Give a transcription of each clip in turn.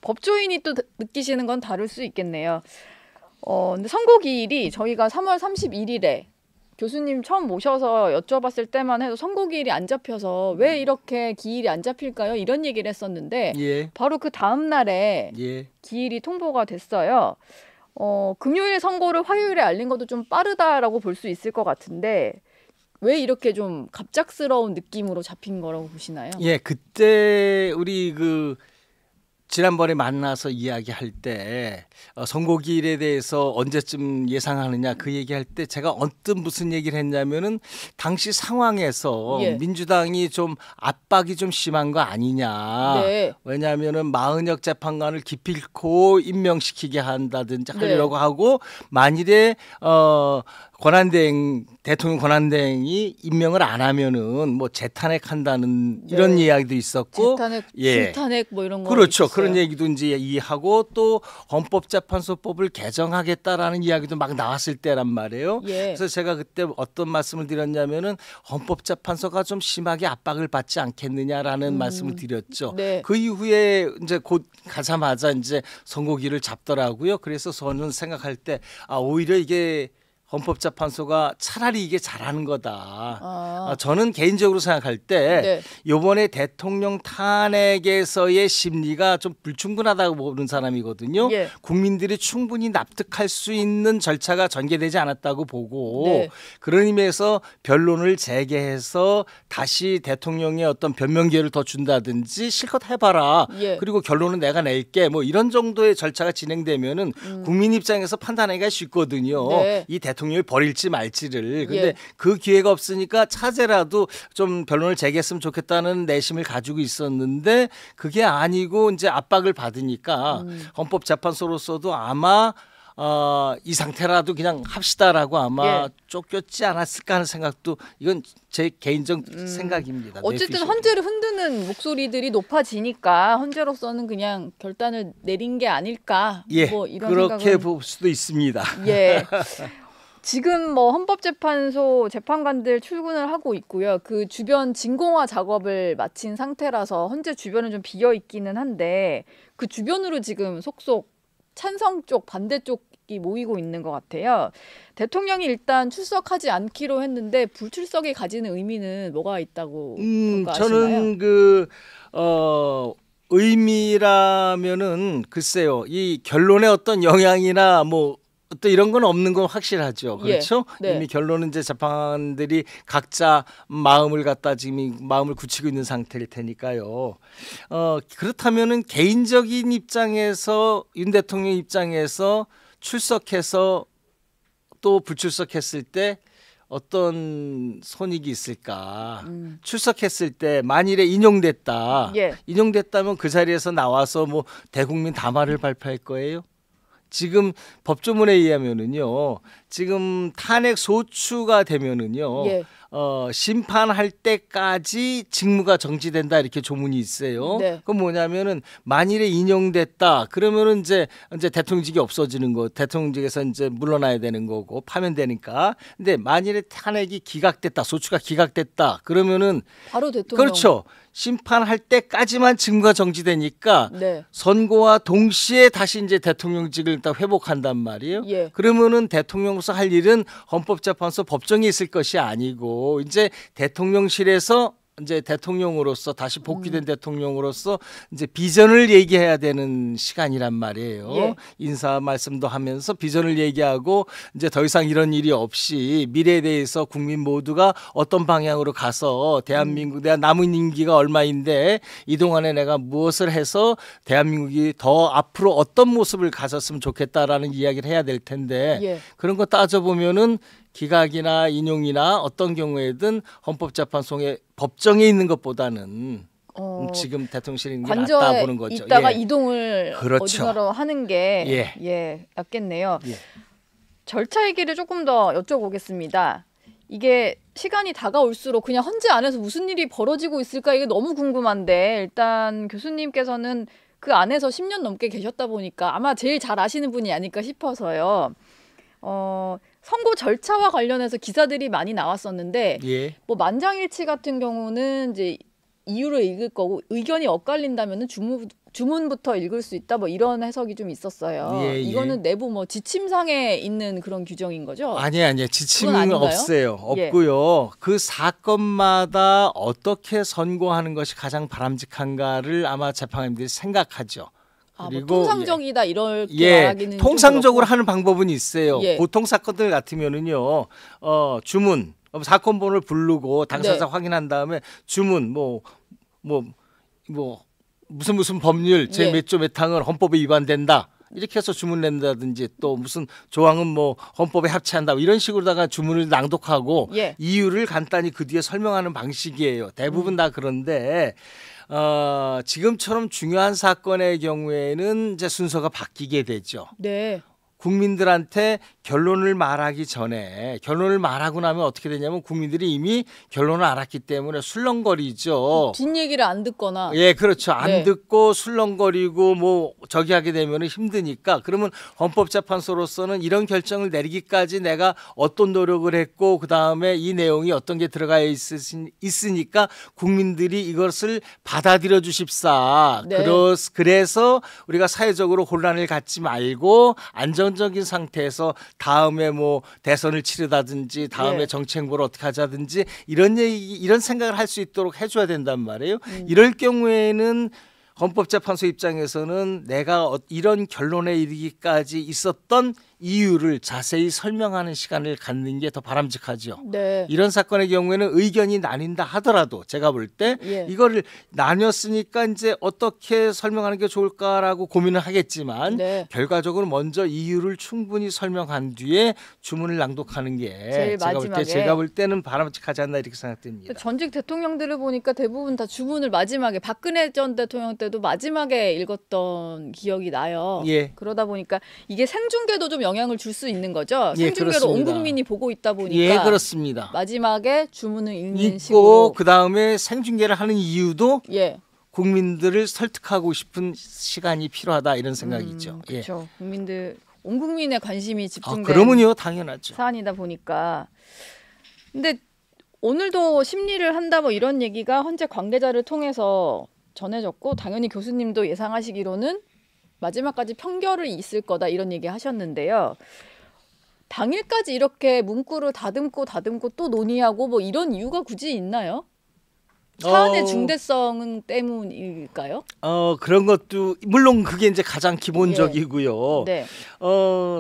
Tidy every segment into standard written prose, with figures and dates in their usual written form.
법조인이 또 느끼시는 건 다를 수 있겠네요. 근데 선고 기일이 저희가 3월 31일에 교수님 처음 모셔서 여쭤봤을 때만 해도 선고 기일이 안 잡혀서 왜 이렇게 기일이 안 잡힐까요? 이런 얘기를 했었는데 예. 바로 그 다음 날에 예. 기일이 통보가 됐어요. 금요일 선고를 화요일에 알린 것도 좀 빠르다라고 볼 수 있을 것 같은데 왜 이렇게 좀 갑작스러운 느낌으로 잡힌 거라고 보시나요? 예, 그때 우리 지난번에 만나서 이야기할 때 선고기일에 대해서 언제쯤 예상하느냐 그 얘기할 때 제가 언뜻 무슨 얘기를 했냐면은 당시 상황에서 예. 민주당이 좀 압박이 좀 심한 거 아니냐. 네. 왜냐하면은 마은혁 재판관을 기필코 임명시키게 한다든지 하려고 네. 하고 만일에 대통령 권한대행이 임명을 안 하면은 뭐 재탄핵한다는 이런 네. 이야기도 있었고, 재탄핵, 예, 불탄핵 뭐 이런 거 그렇죠. 있었어요. 그런 얘기도 이제 이해하고 또 헌법재판소법을 개정하겠다라는 이야기도 막 나왔을 때란 말이에요. 예. 그래서 제가 그때 어떤 말씀을 드렸냐면은 헌법재판소가 좀 심하게 압박을 받지 않겠느냐라는 말씀을 드렸죠. 네. 그 이후에 이제 곧 가자마자 이제 선고기를 잡더라고요. 그래서 저는 생각할 때 오히려 이게 헌법재판소가 차라리 이게 잘하는 거다. 저는 개인적으로 생각할 때 네. 이번에 대통령 탄핵에서의 심리가 좀 불충분하다고 보는 사람이거든요. 예. 국민들이 충분히 납득할 수 있는 절차가 전개되지 않았다고 보고 네. 그런 의미에서 변론을 재개해서 다시 대통령의 어떤 변명 기회를 더 준다든지 실컷 해봐라. 예. 그리고 결론은 내가 낼게. 뭐 이런 정도의 절차가 진행되면은 국민 입장에서 판단하기가 쉽거든요. 네. 이 대통령을 버릴지 말지를. 근데 예. 그 기회가 없으니까 차제라도 좀 변론을 재개했으면 좋겠다는 내심을 가지고 있었는데 그게 아니고 이제 압박을 받으니까 헌법재판소로서도 아마 이 상태라도 그냥 합시다라고 아마 예. 쫓겼지 않았을까 하는 생각도 이건 제 개인적 생각입니다. 어쨌든 내피셜. 헌재를 흔드는 목소리들이 높아지니까 헌재로서는 그냥 결단을 내린 게 아닐까. 예, 뭐 이런 그렇게 생각은 볼 수도 있습니다. 예. 지금 뭐 헌법재판소 재판관들 출근을 하고 있고요. 그 주변 진공화 작업을 마친 상태라서 헌재 주변은 좀 비어 있기는 한데 그 주변으로 지금 속속 찬성 쪽, 반대 쪽이 모이고 있는 것 같아요. 대통령이 일단 출석하지 않기로 했는데 불출석이 가지는 의미는 뭐가 있다고 평가하시나요? 저는 의미라면은 글쎄요. 이 결론에 어떤 영향이나 뭐 또 이런 건 없는 건 확실하죠. 그렇죠? 예, 네. 이미 결론은 이제 재판관들이 각자 마음을 갖다 지금 마음을 굳히고 있는 상태일 테니까요. 그렇다면은 개인적인 입장에서 윤 대통령 입장에서 출석해서 또 불출석했을 때 어떤 손익이 있을까? 출석했을 때 만일에 인용됐다. 예. 인용됐다면 그 자리에서 나와서 뭐 대국민 담화를 발표할 거예요? 지금 법조문에 의하면은요. 지금 탄핵 소추가 되면은요. 예. 심판할 때까지 직무가 정지된다 이렇게 조문이 있어요. 네. 그건 뭐냐면은 만일에 인용됐다 그러면은 이제 대통령직이 없어지는 거, 대통령직에서 이제 물러나야 되는 거고 파면되니까. 근데 만일에 탄핵이 기각됐다, 소추가 기각됐다 그러면은 바로 대통령. 그렇죠. 심판할 때까지만 직무가 정지되니까 네. 선고와 동시에 다시 이제 대통령직을 다 회복한단 말이에요. 예. 그러면은 대통령으로서 할 일은 헌법재판소 법정에 있을 것이 아니고 이제 대통령실에서 이제 대통령으로서 다시 복귀된 대통령으로서 이제 비전을 얘기해야 되는 시간이란 말이에요. 예. 인사 말씀도 하면서 비전을 얘기하고 이제 더 이상 이런 일이 없이 미래에 대해서 국민 모두가 어떤 방향으로 가서 대한민국 내가 남은 임기가 얼마인데 이 동안에 내가 무엇을 해서 대한민국이 더 앞으로 어떤 모습을 가졌으면 좋겠다라는 이야기를 해야 될 텐데 예. 그런 거 따져보면은 기각이나 인용이나 어떤 경우에든 헌법재판소의 법정에 있는 것보다는 지금 대통령실이 낫다 관저에 보는 거죠. 있다가 예. 이동을 그렇죠. 어디로 하는 게 낫겠네요. 예. 절차 얘기를 조금 더 여쭤보겠습니다. 이게 시간이 다가올수록 그냥 헌재 안에서 무슨 일이 벌어지고 있을까 이게 너무 궁금한데 일단 교수님께서는 그 안에서 10년 넘게 계셨다 보니까 아마 제일 잘 아시는 분이 아닐까 싶어서요. 선고 절차와 관련해서 기사들이 많이 나왔었는데 예. 뭐 만장일치 같은 경우는 이제 이유를 읽을 거고 의견이 엇갈린다면은 주문부터 읽을 수 있다 뭐 이런 해석이 좀 있었어요. 예, 예. 이거는 내부 뭐 지침상에 있는 그런 규정인 거죠? 아니에요. 지침은 아닌가요? 없어요. 예. 없고요. 그 사건마다 어떻게 선고하는 것이 가장 바람직한가를 아마 재판관님들이 생각하죠. 뭐 통상적이다 이렇게 예, 말하기는 통상적으로 좀 하는 방법은 있어요. 예. 보통 사건들 같으면은요, 주문, 사건 번호를 부르고 당사자 네. 확인한 다음에 주문, 무슨 법률 제 예. 몇 조 몇 항은 헌법에 위반된다. 이렇게 해서 주문 낸다든지 또 무슨 조항은 뭐 헌법에 합치한다 이런 식으로다가 주문을 낭독하고 예. 이유를 간단히 그 뒤에 설명하는 방식이에요. 대부분 다 그런데 지금처럼 중요한 사건의 경우에는 이제 순서가 바뀌게 되죠. 네. 국민들한테 결론을 말하기 전에 결론을 말하고 나면 어떻게 되냐면 국민들이 이미 결론을 알았기 때문에 술렁거리죠. 뒷얘기를 안 듣거나 예, 그렇죠. 안 네. 듣고 술렁거리고 뭐 저기 하게 되면 힘드니까 그러면 헌법재판소로서는 이런 결정을 내리기까지 내가 어떤 노력을 했고 그다음에 이 내용이 어떤 게 들어가 있으니까 국민들이 이것을 받아들여 주십사. 네. 그래서 우리가 사회적으로 혼란을 갖지 말고 안정적인 상태에서 다음에 뭐 대선을 치르다든지 다음에 네. 정치 행보를 어떻게 하자든지 이런 생각을 할 수 있도록 해줘야 된단 말이에요. 이럴 경우에는 헌법재판소 입장에서는 내가 이런 결론에 이르기까지 있었던 이유를 자세히 설명하는 시간을 갖는 게 더 바람직하죠. 네. 이런 사건의 경우에는 의견이 나뉜다 하더라도 제가 볼 때 예. 이거를 나뉘었으니까 이제 어떻게 설명하는 게 좋을까라고 고민을 하겠지만 네. 결과적으로 먼저 이유를 충분히 설명한 뒤에 주문을 낭독하는 게 제일 제가 볼 때는 바람직하지 않나 이렇게 생각됩니다. 전직 대통령들을 보니까 대부분 다 주문을 마지막에 박근혜 전 대통령 때도 마지막에 읽었던 기억이 나요. 예. 그러다 보니까 이게 생중계도 좀 영향을 줄 수 있는 거죠. 예, 생중계로 온 그렇습니다. 국민이 보고 있다 보니까 예, 그렇습니다. 마지막에 주문을 읽는 있고 식으로 그다음에 생중계를 하는 이유도 예. 국민들을 설득하고 싶은 시간이 필요하다 이런 생각이죠. 예. 그렇죠. 국민들 온 국민의 관심이 집중된 그러면요 당연하죠. 사안이다 보니까. 근데 오늘도 심리를 한다 뭐 이런 얘기가 헌재 관계자를 통해서 전해졌고 당연히 교수님도 예상하시기로는 마지막까지 평결이 있을 거다 이런 얘기 하셨는데요. 당일까지 이렇게 문구를 다듬고 또 논의하고 뭐 이런 이유가 굳이 있나요? 사안의 중대성 때문일까요? 그런 것도 물론 그게 이제 가장 기본적이고요. 네.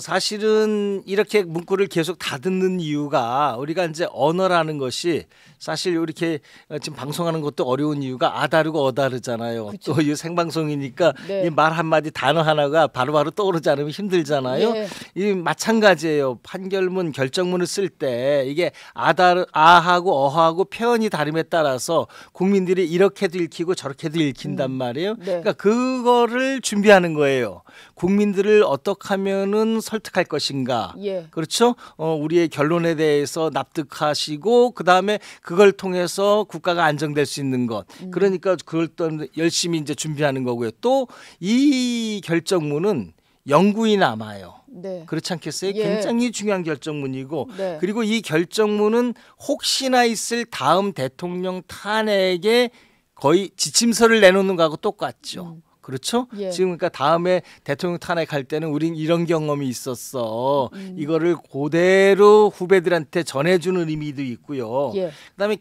사실은 이렇게 문구를 계속 다듬는 이유가 우리가 이제 언어라는 것이 사실 이렇게 지금 방송하는 것도 어려운 이유가 아다르고 어다르잖아요. 그쵸. 또 이 생방송이니까 네. 이 말 한마디 단어 하나가 바로바로 떠오르지 않으면 힘들잖아요. 예. 이 마찬가지예요. 판결문 결정문을 쓸 때 이게 아하고 어하고 표현이 다름에 따라서 국민들이 이렇게도 읽히고 저렇게도 읽힌단 말이에요. 네. 그러니까 그거를 준비하는 거예요. 국민들을 어떻게 하면은 설득할 것인가. 예. 그렇죠? 우리의 결론에 대해서 납득하시고 그다음에 그걸 통해서 국가가 안정될 수 있는 것. 그러니까 그걸 또 열심히 이제 준비하는 거고요. 또 이 결정문은 영구히 남아요. 네. 그렇지 않겠어요? 예. 굉장히 중요한 결정문이고 네. 그리고 이 결정문은 혹시나 있을 다음 대통령 탄핵에 거의 지침서를 내놓는 거하고 똑같죠. 그렇죠? 예. 지금 그러니까 다음에 대통령 탄핵할 때는 우린 이런 경험이 있었어. 이거를 그대로 후배들한테 전해주는 의미도 있고요. 예. 그다음에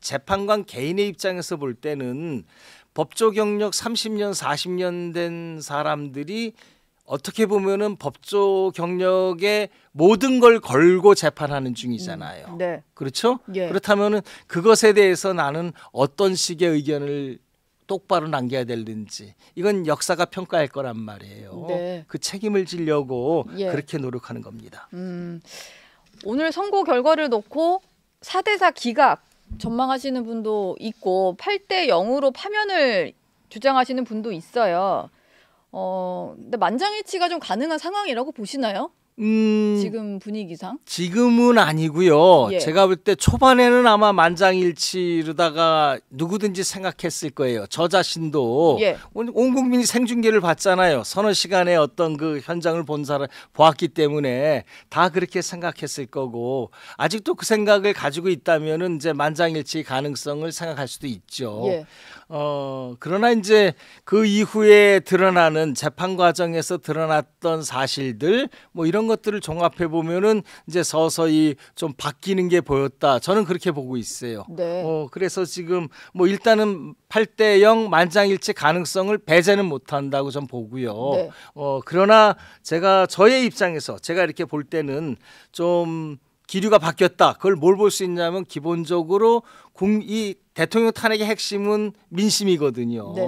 재판관 개인의 입장에서 볼 때는 법조 경력 30년, 40년 된 사람들이 어떻게 보면은 법조 경력에 모든 걸 걸고 재판하는 중이잖아요. 네. 그렇죠? 예. 그렇다면은 그것에 대해서 나는 어떤 식의 의견을 똑바로 남겨야 되는지 이건 역사가 평가할 거란 말이에요. 네. 그 책임을 지려고 예. 그렇게 노력하는 겁니다. 오늘 선고 결과를 놓고 4대4 기각 전망하시는 분도 있고 8대 0으로 파면을 주장하시는 분도 있어요. 근데 만장일치가 좀 가능한 상황이라고 보시나요? 지금 분위기상? 지금은 아니고요. 예. 제가 볼 때 초반에는 아마 만장일치로다가 누구든지 생각했을 거예요. 저 자신도 예. 온 국민이 생중계를 봤잖아요. 서너 시간의 어떤 그 현장을 본 사람 보았기 때문에 다 그렇게 생각했을 거고 아직도 그 생각을 가지고 있다면은 이제 만장일치 가능성을 생각할 수도 있죠. 예. 그러나 이제 그 이후에 드러나는 재판 과정에서 드러났던 사실들 뭐 이런 것들을 종합해 보면은 이제 서서히 좀 바뀌는 게 보였다. 저는 그렇게 보고 있어요. 네. 그래서 지금 뭐 일단은 8대 0 만장일치 가능성을 배제는 못 한다고 전 보고요. 네. 그러나 저의 입장에서 제가 이렇게 볼 때는 좀 기류가 바뀌었다. 그걸 뭘 볼 수 있냐면 기본적으로 이 대통령 탄핵의 핵심은 민심이거든요. 네.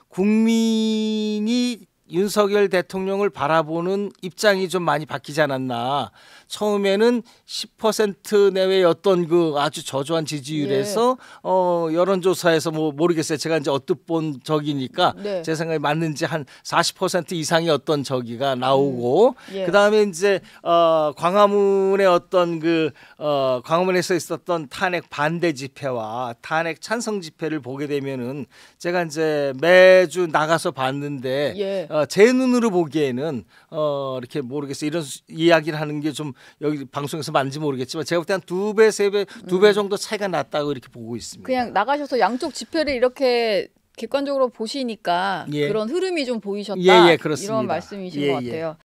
국민이 윤석열 대통령을 바라보는 입장이 좀 많이 바뀌지 않았나. 처음에는 10% 내외의 어떤 그 아주 저조한 지지율에서 여론조사에서 뭐 모르겠어요. 제가 이제 언뜻 본 적이니까 네. 제 생각에 맞는지 한 40% 이상의 어떤 저기가 나오고 예. 그다음에 이제 광화문의 어떤 광화문에서 있었던 탄핵 반대 집회와 탄핵 찬성 집회를 보게 되면은 제가 이제 매주 나가서 봤는데 예. 제 눈으로 보기에는 이렇게 모르겠어요. 이런 이야기를 하는 게 좀 여기 방송에서 맞는지 모르겠지만 제가 볼 때 한 2배, 3배, 2배 정도 차이가 났다고 이렇게 보고 있습니다. 그냥 나가셔서 양쪽 집회를 이렇게 객관적으로 보시니까 예. 그런 흐름이 좀 보이셨다. 예, 그렇습니다. 이런 말씀이신 예, 것 같아요.